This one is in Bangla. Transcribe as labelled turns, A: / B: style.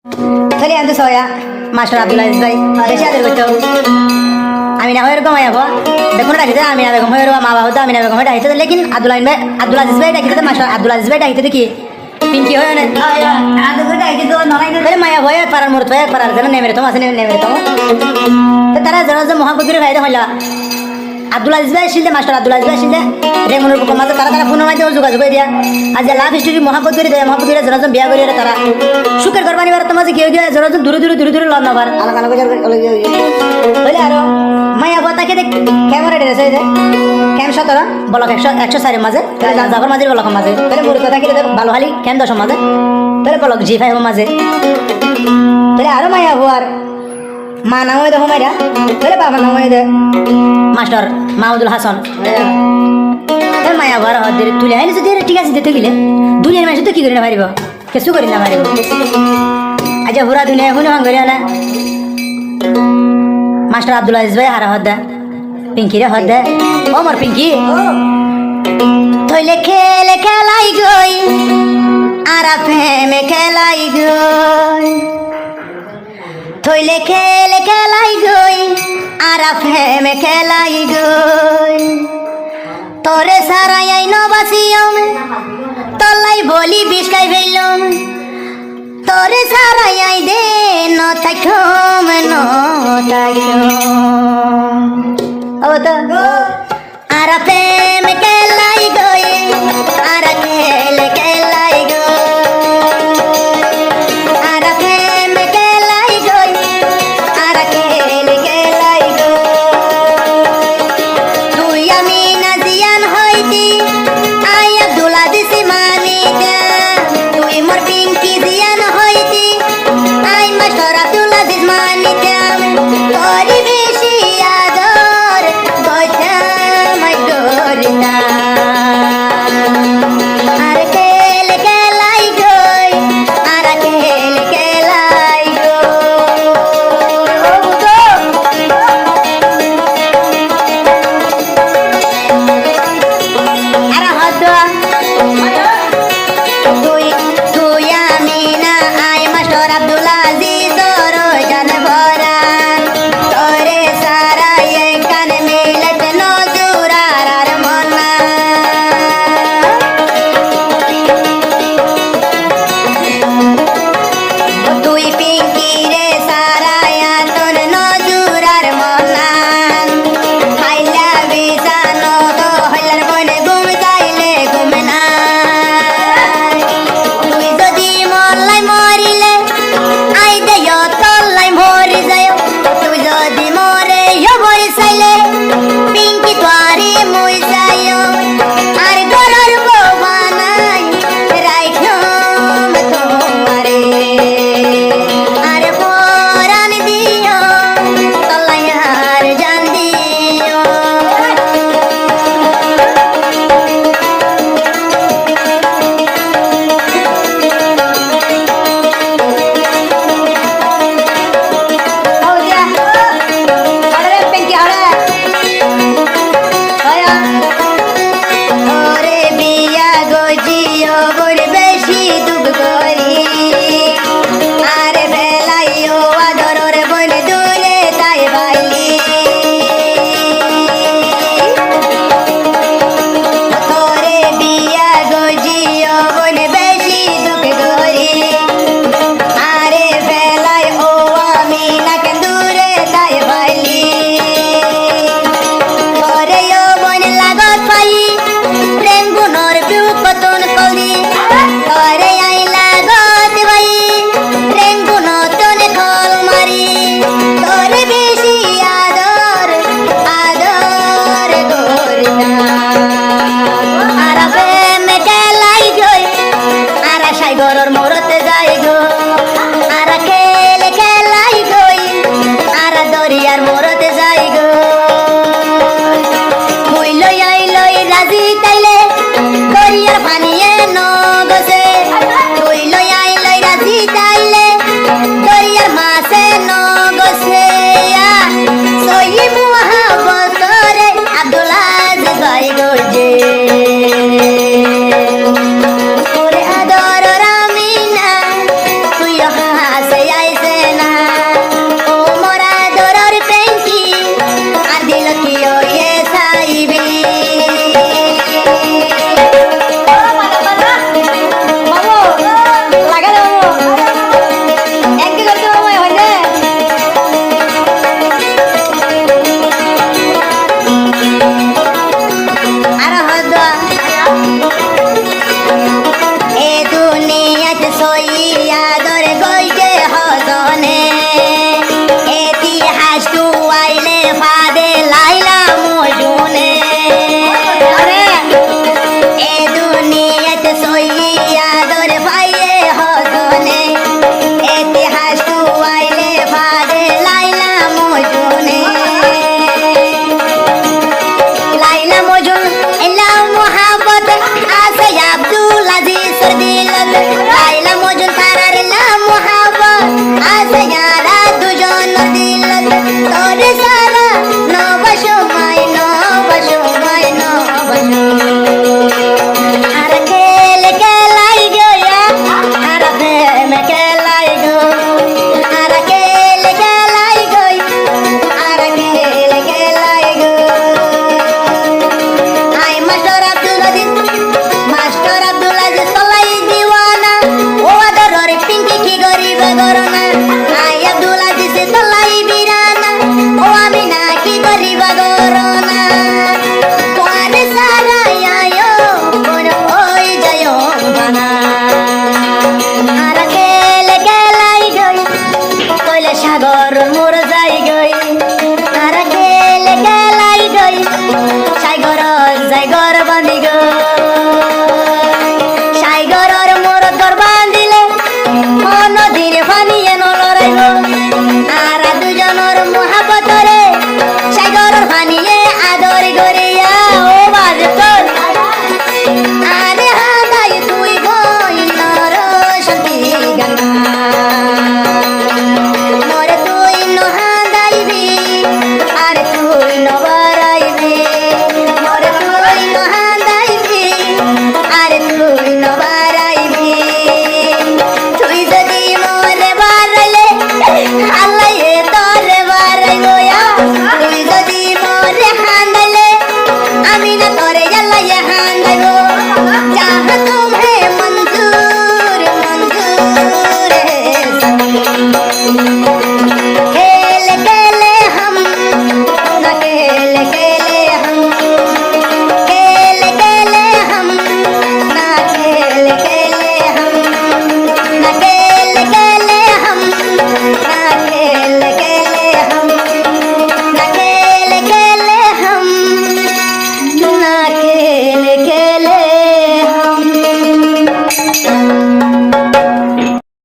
A: তাহলে আমি তো সয়া মাস্টার আব্দুল আজিজ ভাই বেশি আদর করতো আমি না হয়ে এরকম আয়াবো দেখুন ডাকিতে আমি না বেগম হয়ে মা বাবা তো আমি না বেগম হয়ে ডাকিতে লেকিন আব্দুল আজিজ ভাই ডাকিতে মাস্টার আব্দুল আজিজ ভাই ডাকিতে কি পিঙ্কি হয় না মায়া ভয় পাড়ার মোড় ভয় পাড়ার যেন নেমে তো আছে নেমে তো তারা যেন যে মহাবুদ্ধির ভাই হইলা আব্দুল আজিজ ভাই শিলদে মাস্টার আব্দুল আজিজ ভাই শিলদে রেমনের বুকের মাঝে তারা ফোনের মাধ্যমে যোগাযোগ করে দিয়া আজ লাভ হিস্ট্রি মহাবুদ্ধির দেয় মহাবুদ্ধির যেন বিয়া করি তারা সুখের ঘর বানিবার তোমার কেউ দিয়ে যেন দূরে দূরে দূরে দূরে লন নাবার আলাদা আলাদা হইলে আরো মায়া ভয় তাকে ক্যামেরা ডেরেছে ক্যাম 17 বলক 104 মাঝে জাফর মাঝে বলকের মাঝে তাহলে মুড়ি কথা কি ভালো হালি ক্যাম 10 মাঝে তাহলে বলক G5 মাঝে তাহলে আরো মায়া হওয়ার মা নাম হয়ে দেখো মাইরা তাহলে বাবা নাম হয়ে দে মাস্টার মাহমুদুল হাসান মায়া ভরা হদের তুলে আইলে যদি ঠিক আছে দিতে গেলে দুনিয়ার মানুষ তো কি করি না পারিব কিছু করি না পারিব আচ্ছা হুরা দুনিয়া হুনে হন করি না মাস্টার আব্দুল আজিজ ভাই হারা হদ্দা পিঙ্কি রে হদ্দা ও আমার পিঙ্কি থইলে খেলে খেলাই গই আর প্রেমে খেলাই গই থইলে খেলে খেলাই গই আর প্রেমে খেলাই গই তোরে সারাই আই নবাসিয়ম তলাই বলি বিস্কাই ফেললাম তোরে সারাই আই দে ন থাকম ন থাকম ও তো আর প্রেম খেলাই গই আর খেলে খেলাই গই আর প্রেম খেলাই গই আর খেলে খেলাই গই তুই আমি না জিয়ান হইতি আই আব্দুল আজিজ মানিকা তুই মোর পিঙ্কি জিয়ান হইতি আই মাস্টার আব্দুল আজিজ মানিকা তোরি বেশি আদর গইতাম আই গরিতা তোরে